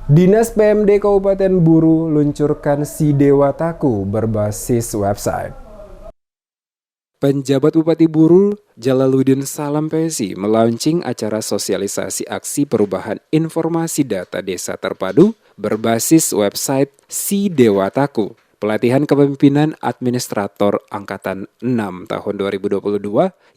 Dinas PMD Kabupaten Buru luncurkan Si Dewataku berbasis website. Penjabat Bupati Buru, Jalaluddin Salampesi, melaunching acara sosialisasi aksi perubahan informasi data desa terpadu berbasis website Si Dewataku. Pelatihan kepemimpinan administrator Angkatan 6 tahun 2022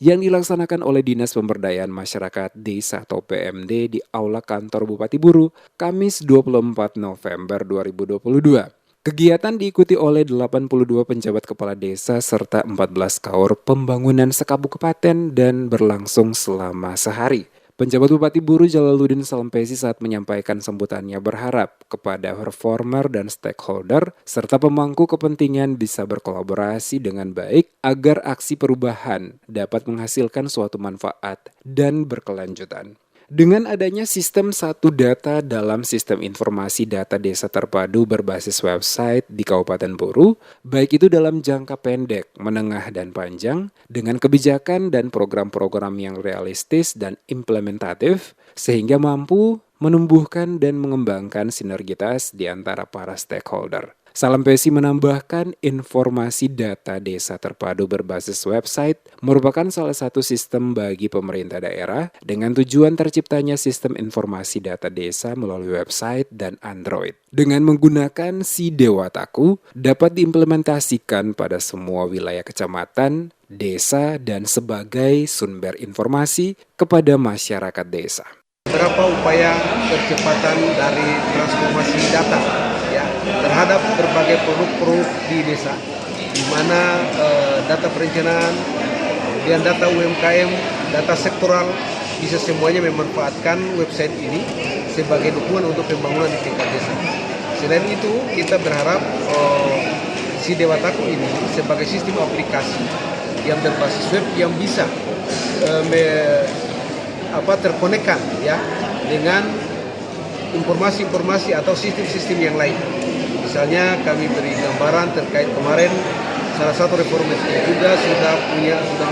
yang dilaksanakan oleh Dinas Pemberdayaan Masyarakat Desa atau PMD di Aula Kantor Bupati Buru, Kamis 24 November 2022. Kegiatan diikuti oleh 82 penjabat kepala desa serta 14 kaur pembangunan sekabupaten dan berlangsung selama sehari. Penjabat Bupati Buru Jalaluddin Salampesi saat menyampaikan sambutannya berharap kepada performer dan stakeholder serta pemangku kepentingan bisa berkolaborasi dengan baik agar aksi perubahan dapat menghasilkan suatu manfaat dan berkelanjutan. Dengan adanya sistem satu data dalam sistem informasi data desa terpadu berbasis website di Kabupaten Buru, baik itu dalam jangka pendek, menengah, dan panjang, dengan kebijakan dan program-program yang realistis dan implementatif, sehingga mampu menumbuhkan dan mengembangkan sinergitas di antara para stakeholder. Salampesi menambahkan informasi data desa terpadu berbasis website merupakan salah satu sistem bagi pemerintah daerah dengan tujuan terciptanya sistem informasi data desa melalui website dan Android. Dengan menggunakan Si Dewataku dapat diimplementasikan pada semua wilayah kecamatan, desa, dan sebagai sumber informasi kepada masyarakat desa. Berapa upaya percepatan dari transformasi data ya terhadap berbagai produk-produk di desa, di mana data perencanaan dan data UMKM, data sektoral bisa semuanya memanfaatkan website ini sebagai dukungan untuk pembangunan di tingkat desa. Selain itu, kita berharap Si Dewataku ini sebagai sistem aplikasi yang berbasis web yang bisa terkonekkan ya dengan informasi-informasi atau sistem-sistem yang lain. Misalnya kami beri gambaran terkait kemarin salah satu reformasi juga sudah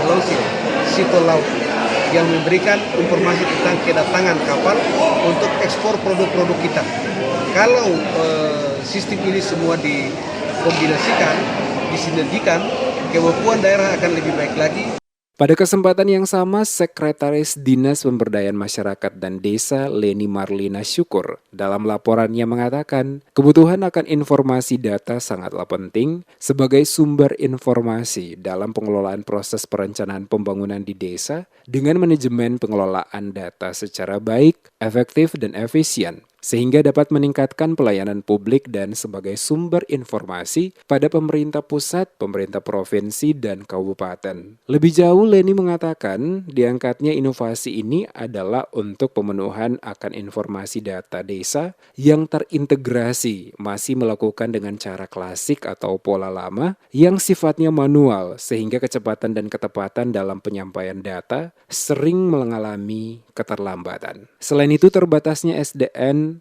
melaunching situs laut yang memberikan informasi tentang kedatangan kapal untuk ekspor produk-produk kita. Kalau sistem ini semua dikombinasikan, disinergikan, kemampuan daerah akan lebih baik lagi. Pada kesempatan yang sama, Sekretaris Dinas Pemberdayaan Masyarakat dan Desa Leni Marlina Syukur dalam laporannya mengatakan kebutuhan akan informasi data sangatlah penting sebagai sumber informasi dalam pengelolaan proses perencanaan pembangunan di desa dengan manajemen pengelolaan data secara baik, efektif, dan efisien, sehingga dapat meningkatkan pelayanan publik dan sebagai sumber informasi pada pemerintah pusat, pemerintah provinsi, dan kabupaten. Lebih jauh, Leni mengatakan diangkatnya inovasi ini adalah untuk pemenuhan akan informasi data desa yang terintegrasi, masih melakukan dengan cara klasik atau pola lama yang sifatnya manual, sehingga kecepatan dan ketepatan dalam penyampaian data sering mengalami keterlambatan. Selain itu terbatasnya SDM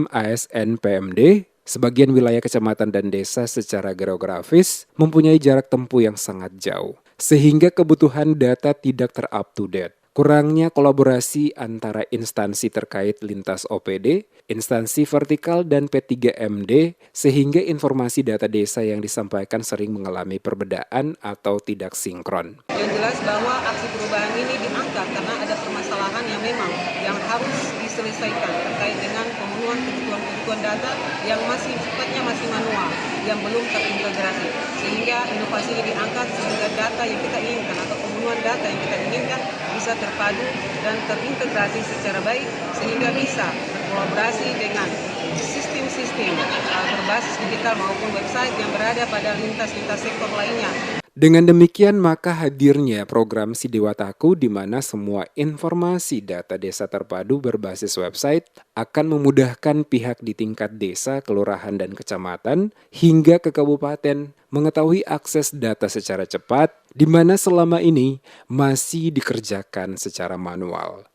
ASN PMD, sebagian wilayah kecamatan dan desa secara geografis mempunyai jarak tempuh yang sangat jauh, sehingga kebutuhan data tidak ter-up-to-date. Kurangnya kolaborasi antara instansi terkait lintas OPD, instansi vertikal, dan P3MD, sehingga informasi data desa yang disampaikan sering mengalami perbedaan atau tidak sinkron. Yang jelas bahwa aksi perubahan ini diangkat karena ada permasalahan yang harus diselesaikan terkait dengan pemenuhan kebutuhan data yang sifatnya masih manual, yang belum terintegrasi. Sehingga inovasi ini diangkat sehingga data yang kita inginkan atau pemenuhan data yang kita inginkan bisa terpadu dan terintegrasi secara baik sehingga bisa berkolaborasi dengan sistem-sistem berbasis digital maupun website yang berada pada lintas-lintas sektor lainnya. Dengan demikian, maka hadirnya program Si Dewataku di mana semua informasi data desa terpadu berbasis website akan memudahkan pihak di tingkat desa, kelurahan, dan kecamatan hingga ke kabupaten mengetahui akses data secara cepat, di mana selama ini masih dikerjakan secara manual.